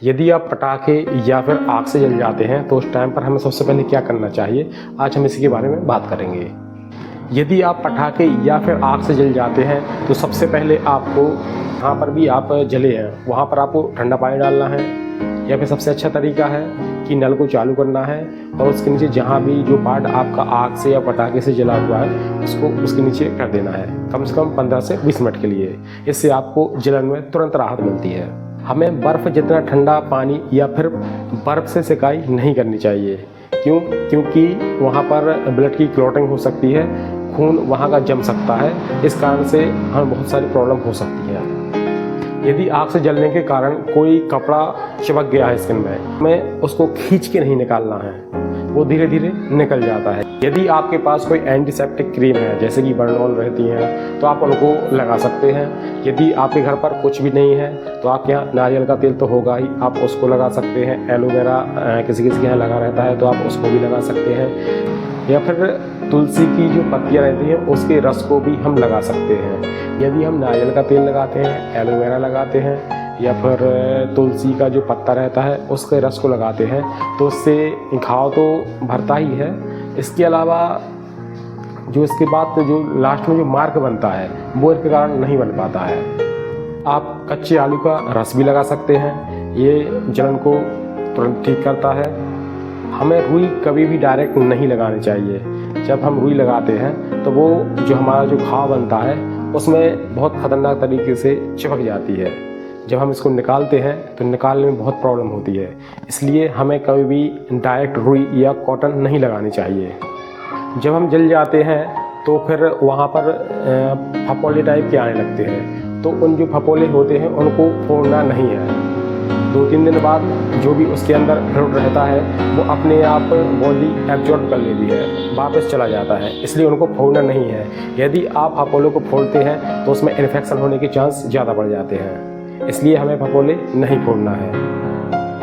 यदि आप पटाखे या फिर आग से जल जाते हैं तो उस टाइम पर हमें सबसे पहले क्या करना चाहिए, आज हम इसी के बारे में बात करेंगे। यदि आप पटाखे या फिर आग से जल जाते हैं तो सबसे पहले आपको जहाँ पर भी आप जले हैं वहाँ पर आपको ठंडा पानी डालना है, या फिर सबसे अच्छा तरीका है कि नल को चालू करना है और उसके नीचे जहाँ भी जो पार्ट आपका आग से या पटाखे से जला हुआ है उसको उसके नीचे कर देना है, कम से कम 15 से 20 मिनट के लिए। इससे आपको जलन में तुरंत राहत मिलती है। हमें बर्फ़ जितना ठंडा पानी या फिर बर्फ़ से सिकाई नहीं करनी चाहिए। क्योंकि वहाँ पर ब्लड की क्लॉटिंग हो सकती है, खून वहाँ का जम सकता है, इस कारण से हमें बहुत सारी प्रॉब्लम हो सकती है। यदि आग से जलने के कारण कोई कपड़ा चिपक गया है स्किन में, हमें उसको खींच के नहीं निकालना है, वो धीरे धीरे निकल जाता है। यदि आपके पास कोई एंटीसेप्टिक क्रीम है जैसे कि बर्नॉल रहती हैं तो आप उनको लगा सकते हैं। यदि आपके घर पर कुछ भी नहीं है तो आपके यहाँ नारियल का तेल तो होगा ही, आप उसको लगा सकते हैं। एलोवेरा किसी किसी के यहाँ लगा रहता है तो आप उसको भी लगा सकते हैं, या फिर तुलसी की जो पत्तियाँ रहती हैं उसके रस को भी हम लगा सकते हैं। यदि हम नारियल का तेल लगाते हैं, एलोवेरा लगाते हैं या फिर तुलसी का जो पत्ता रहता है उसके रस को लगाते हैं तो उससे घाव तो भरता ही है। इसके अलावा जो इसके बाद जो लास्ट में जो मार्क बनता है वो इसके कारण नहीं बन पाता है। आप कच्चे आलू का रस भी लगा सकते हैं, ये जलन को तुरंत ठीक करता है। हमें रुई कभी भी डायरेक्ट नहीं लगानी चाहिए। जब हम रुई लगाते हैं तो वो जो हमारा जो घाव बनता है उसमें बहुत ख़तरनाक तरीके से चिपक जाती है। जब हम इसको निकालते हैं तो निकालने में बहुत प्रॉब्लम होती है, इसलिए हमें कभी भी डायरेक्ट रुई या कॉटन नहीं लगानी चाहिए। जब हम जल जाते हैं तो फिर वहाँ पर फपोले टाइप के आने लगते हैं, तो उन जो फपोले होते हैं उनको फोड़ना नहीं है। 2-3 दिन बाद जो भी उसके अंदर फ्लूइड रहता है वो अपने आप बॉडी एब्जॉर्ब कर लेती है, वापस चला जाता है, इसलिए उनको फोड़ना नहीं है। यदि आप फपोले को फोड़ते हैं तो उसमें इन्फेक्शन होने के चांस ज़्यादा बढ़ जाते हैं, इसलिए हमें फपोले नहीं फोड़ना है।